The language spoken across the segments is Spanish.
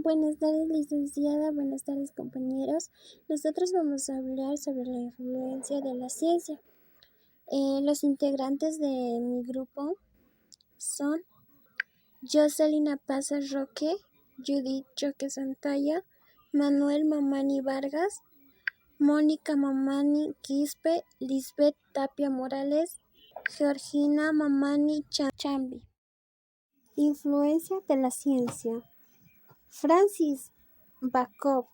Buenas tardes, licenciada. Buenas tardes, compañeros. Nosotros vamos a hablar sobre la influencia de la ciencia. Los integrantes de mi grupo son Jocelyn Paza Roque, Judith Roque Santalla, Manuel Mamani Vargas, Mónica Mamani Quispe, Lisbeth Tapia Morales, Georgina Mamani Chambi. Influencia de la ciencia. Francis Bacon,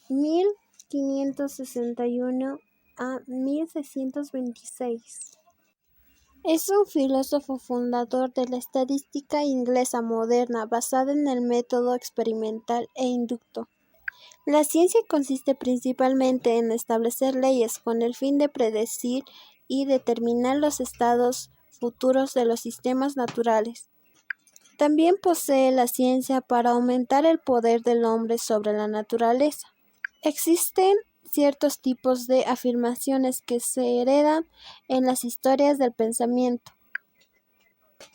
1561 a 1626. Es un filósofo fundador de la estadística inglesa moderna basada en el método experimental e inducto. La ciencia consiste principalmente en establecer leyes con el fin de predecir y determinar los estados futuros de los sistemas naturales. También posee la ciencia para aumentar el poder del hombre sobre la naturaleza. Existen ciertos tipos de afirmaciones que se heredan en las historias del pensamiento.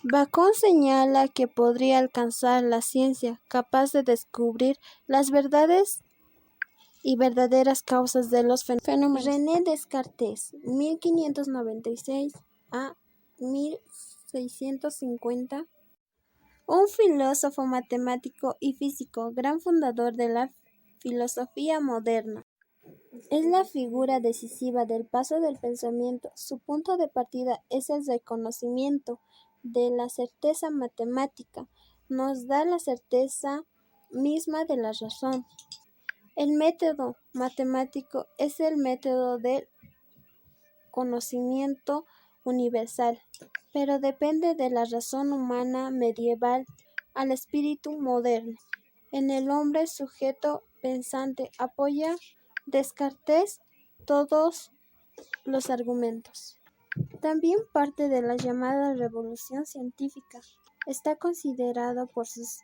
Bacon señala que podría alcanzar la ciencia capaz de descubrir las verdades y verdaderas causas de los fenómenos. René Descartes, 1596 a 1650. Un filósofo, matemático y físico, gran fundador de la filosofía moderna. Es la figura decisiva del paso del pensamiento. Su punto de partida es el reconocimiento de la certeza matemática. Nos da la certeza misma de la razón. El método matemático es el método del conocimiento universal, pero depende de la razón humana medieval al espíritu moderno. En el hombre sujeto pensante apoya Descartes todos los argumentos. También parte de la llamada revolución científica. Está considerado por sus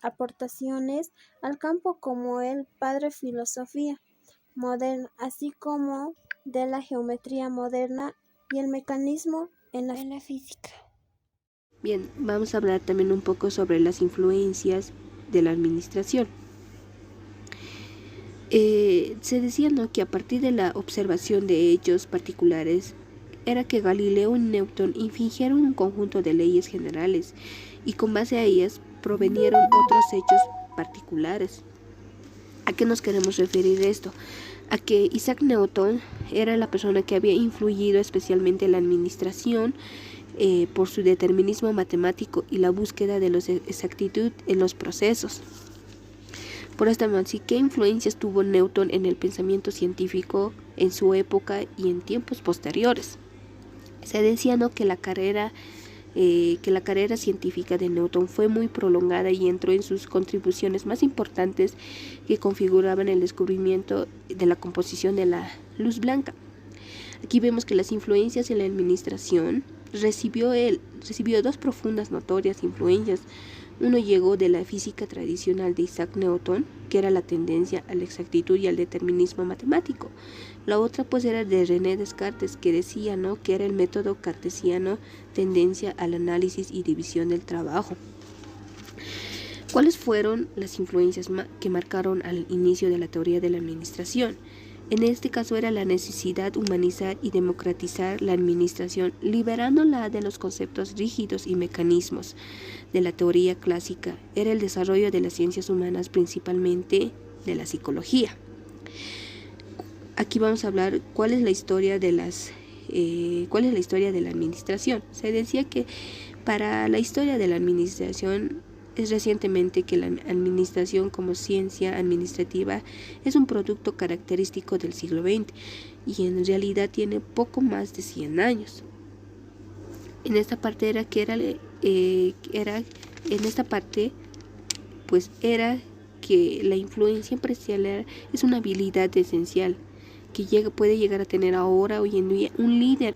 aportaciones al campo como el padre filosofía moderna, así como de la geometría moderna y el mecanismo en la física. Bien, vamos a hablar también un poco sobre las influencias de la administración. Se decía, ¿no?, que a partir de la observación de hechos particulares era que Galileo y Newton infringieron un conjunto de leyes generales y con base a ellas provenieron otros hechos particulares. ¿A qué nos queremos referir esto? A que Isaac Newton era la persona que había influido especialmente en la administración por su determinismo matemático y la búsqueda de la exactitud en los procesos. Por esta razón, ¿qué influencias tuvo Newton en el pensamiento científico en su época y en tiempos posteriores? Se decía, ¿no?, que la carrera científica de Newton fue muy prolongada y entró en sus contribuciones más importantes que configuraban el descubrimiento de la composición de la luz blanca. Aquí vemos que las influencias en la administración recibió dos profundas notorias influencias. Uno llegó de la física tradicional de Isaac Newton, que era la tendencia a la exactitud y al determinismo matemático. La otra pues era de René Descartes, que decía, ¿no?, que era el método cartesiano, tendencia al análisis y división del trabajo. ¿Cuáles fueron las influencias que marcaron al inicio de la teoría de la administración? En este caso era la necesidad de humanizar y democratizar la administración, liberándola de los conceptos rígidos y mecanismos de la teoría clásica. Era el desarrollo de las ciencias humanas, principalmente de la psicología. Aquí vamos a hablar cuál es la historia de la administración. Se decía que para la historia de la administración es recientemente que la administración como ciencia administrativa es un producto característico del siglo XX y en realidad tiene poco más de 100 años. En esta parte era que la influencia empresarial es una habilidad esencial que puede llegar a tener ahora hoy en día un líder,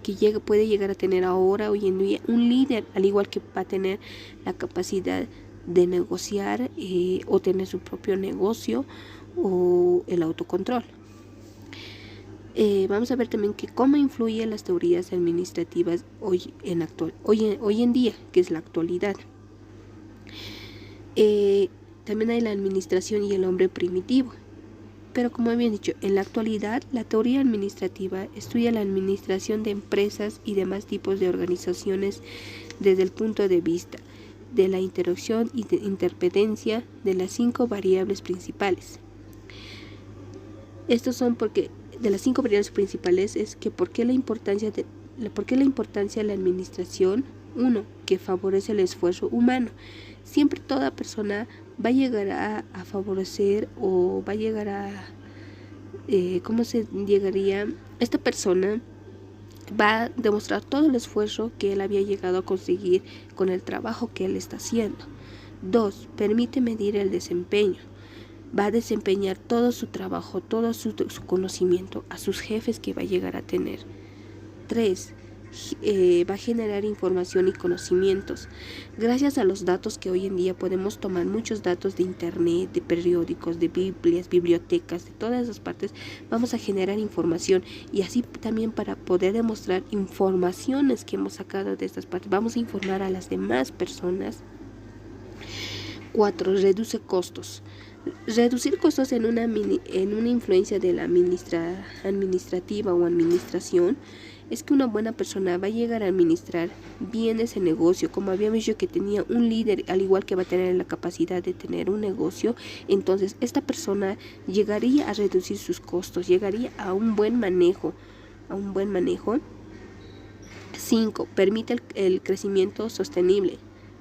al igual que va a tener la capacidad de negociar o tener su propio negocio o el autocontrol. Vamos a ver también que cómo influyen las teorías administrativas hoy en día, que es la actualidad. También hay la administración y el hombre primitivo. Pero como habían dicho, en la actualidad la teoría administrativa estudia la administración de empresas y demás tipos de organizaciones desde el punto de vista de la interacción y de interdependencia de las 5 variables principales. Estos son porque de las 5 variables principales es que por qué la importancia de la administración. 1. Que favorece el esfuerzo humano. Siempre toda persona va a llegar a favorecer o va a llegar a ¿cómo se llegaría? Esta persona va a demostrar todo el esfuerzo que él había llegado a conseguir con el trabajo que él está haciendo. 2. Permite medir el desempeño. Va a desempeñar todo su trabajo, todo su conocimiento a sus jefes que va a llegar a tener. 3. Va a generar información y conocimientos. Gracias a los datos que hoy en día podemos tomar muchos datos de internet, de periódicos, de Biblias, bibliotecas, de todas esas partes, vamos a generar información y así también para poder demostrar informaciones que hemos sacado de estas partes. Vamos a informar a las demás personas. 4. Reduce costos. Reducir costos en una influencia de la administrativa o administración es que una buena persona va a llegar a administrar bien ese negocio. Como habíamos dicho que tenía un líder, al igual que va a tener la capacidad de tener un negocio, entonces esta persona llegaría a reducir sus costos, llegaría a un buen manejo. 5. Permite el crecimiento sostenible.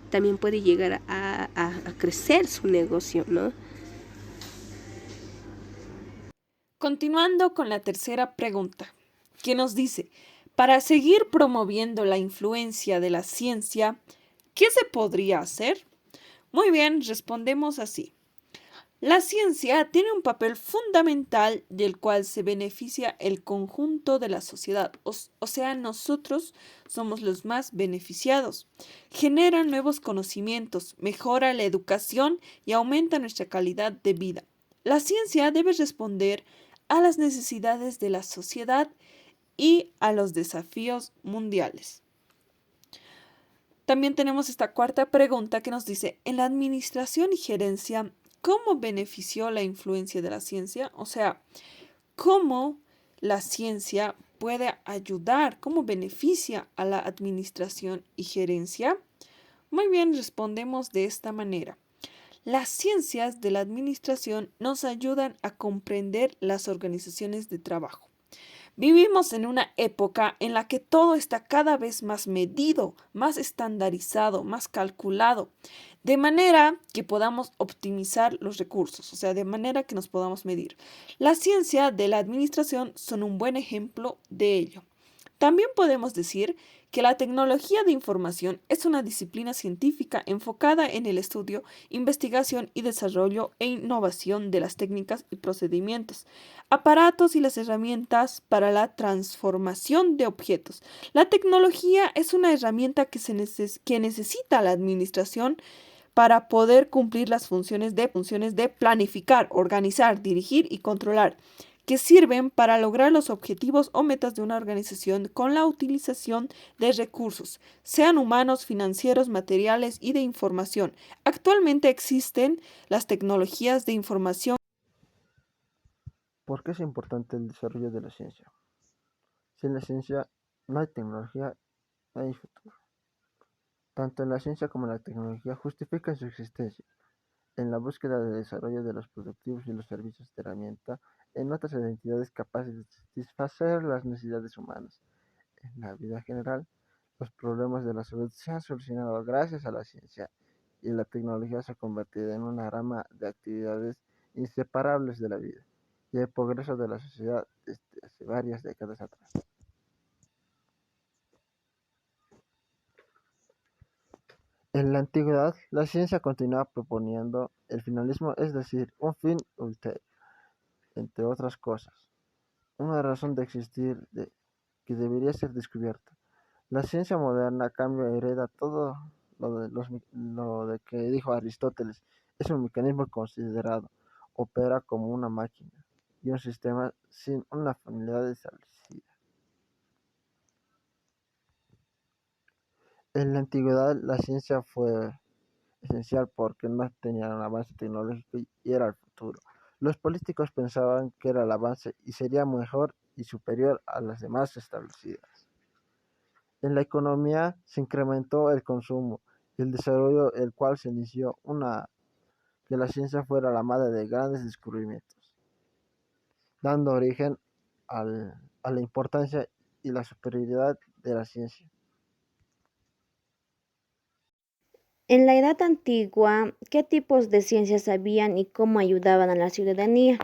También puede llegar a crecer su negocio, ¿no? Continuando con la tercera pregunta, que nos dice, para seguir promoviendo la influencia de la ciencia, ¿qué se podría hacer? Muy bien, respondemos así. La ciencia tiene un papel fundamental del cual se beneficia el conjunto de la sociedad, o sea, nosotros somos los más beneficiados. Genera nuevos conocimientos, mejora la educación y aumenta nuestra calidad de vida. La ciencia debe responder a las necesidades de la sociedad y a los desafíos mundiales. También tenemos esta cuarta pregunta que nos dice, en la administración y gerencia, ¿cómo benefició la influencia de la ciencia? O sea, ¿cómo la ciencia puede ayudar, cómo beneficia a la administración y gerencia? Muy bien, respondemos de esta manera. Las ciencias de la administración nos ayudan a comprender las organizaciones de trabajo. Vivimos en una época en la que todo está cada vez más medido, más estandarizado, más calculado, de manera que podamos optimizar los recursos, o sea, de manera que nos podamos medir. La ciencia de la administración son un buen ejemplo de ello. También podemos decir que la tecnología de información es una disciplina científica enfocada en el estudio, investigación y desarrollo e innovación de las técnicas y procedimientos, aparatos y las herramientas para la transformación de objetos. La tecnología es una herramienta que necesita la administración para poder cumplir las funciones de planificar, organizar, dirigir y controlar, que sirven para lograr los objetivos o metas de una organización con la utilización de recursos, sean humanos, financieros, materiales y de información. Actualmente existen las tecnologías de información. ¿Por qué es importante el desarrollo de la ciencia? Sin la ciencia no hay tecnología, no hay futuro. Tanto la ciencia como la tecnología justifican su existencia en la búsqueda de desarrollo de los productivos y los servicios de herramienta en otras entidades capaces de satisfacer las necesidades humanas. En la vida general, los problemas de la salud se han solucionado gracias a la ciencia y la tecnología se ha convertido en una rama de actividades inseparables de la vida y el progreso de la sociedad desde hace varias décadas atrás. En la antigüedad, la ciencia continuaba proponiendo el finalismo, es decir, un fin ulterior, entre otras cosas, una razón de existir que debería ser descubierta. La ciencia moderna, a cambio, hereda todo lo de que dijo Aristóteles, es un mecanismo considerado, opera como una máquina y un sistema sin una finalidad establecida. En la antigüedad, la ciencia fue esencial porque no tenían un avance tecnológico y era el futuro. Los políticos pensaban que era el avance y sería mejor y superior a las demás establecidas. En la economía se incrementó el consumo y el desarrollo, el cual se inició que la ciencia fuera la madre de grandes descubrimientos, dando origen a la importancia y la superioridad de la ciencia. En la Edad Antigua, ¿qué tipos de ciencias habían y cómo ayudaban a la ciudadanía?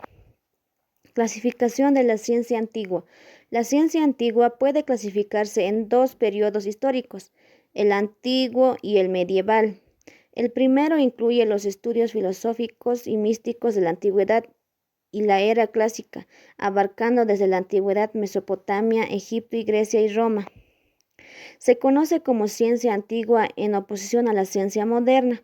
Clasificación de la ciencia antigua. La ciencia antigua puede clasificarse en dos periodos históricos, el antiguo y el medieval. El primero incluye los estudios filosóficos y místicos de la antigüedad y la era clásica, abarcando desde la antigüedad Mesopotamia, Egipto y Grecia y Roma. Se conoce como ciencia antigua en oposición a la ciencia moderna,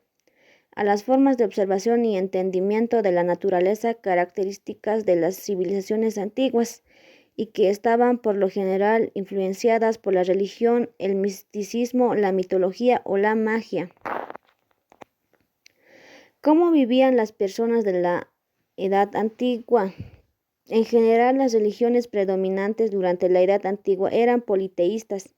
a las formas de observación y entendimiento de la naturaleza características de las civilizaciones antiguas y que estaban por lo general influenciadas por la religión, el misticismo, la mitología o la magia. ¿Cómo vivían las personas de la Edad Antigua? En general, las religiones predominantes durante la Edad Antigua eran politeístas.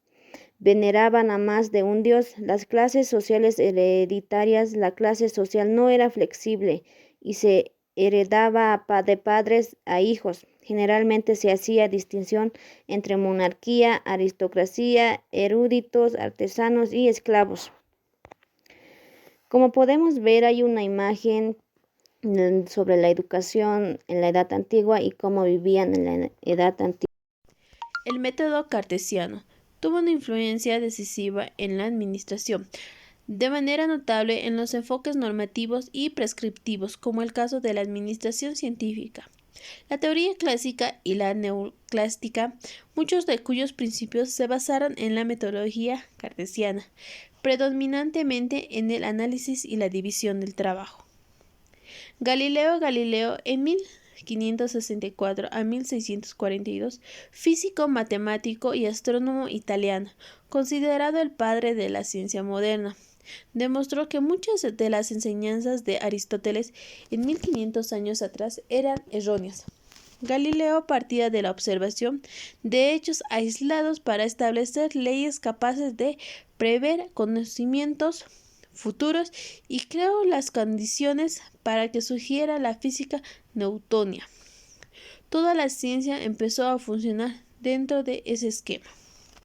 Veneraban a más de un dios. Las clases sociales hereditarias, la clase social no era flexible y se heredaba de padres a hijos. Generalmente se hacía distinción entre monarquía, aristocracia, eruditos, artesanos y esclavos. Como podemos ver, hay una imagen sobre la educación en la Edad Antigua y cómo vivían en la Edad Antigua. El método cartesiano tuvo una influencia decisiva en la administración, de manera notable en los enfoques normativos y prescriptivos, como el caso de la administración científica. La teoría clásica y la neoclásica, muchos de cuyos principios se basaron en la metodología cartesiana, predominantemente en el análisis y la división del trabajo. Galileo Galileo, en 1564 a 1642, físico, matemático y astrónomo italiano, considerado el padre de la ciencia moderna, demostró que muchas de las enseñanzas de Aristóteles en 1500 años atrás eran erróneas. Galileo partía de la observación de hechos aislados para establecer leyes capaces de prever conocimientos futuros y creó las condiciones para que surgiera la física newtoniana. Toda la ciencia empezó a funcionar dentro de ese esquema.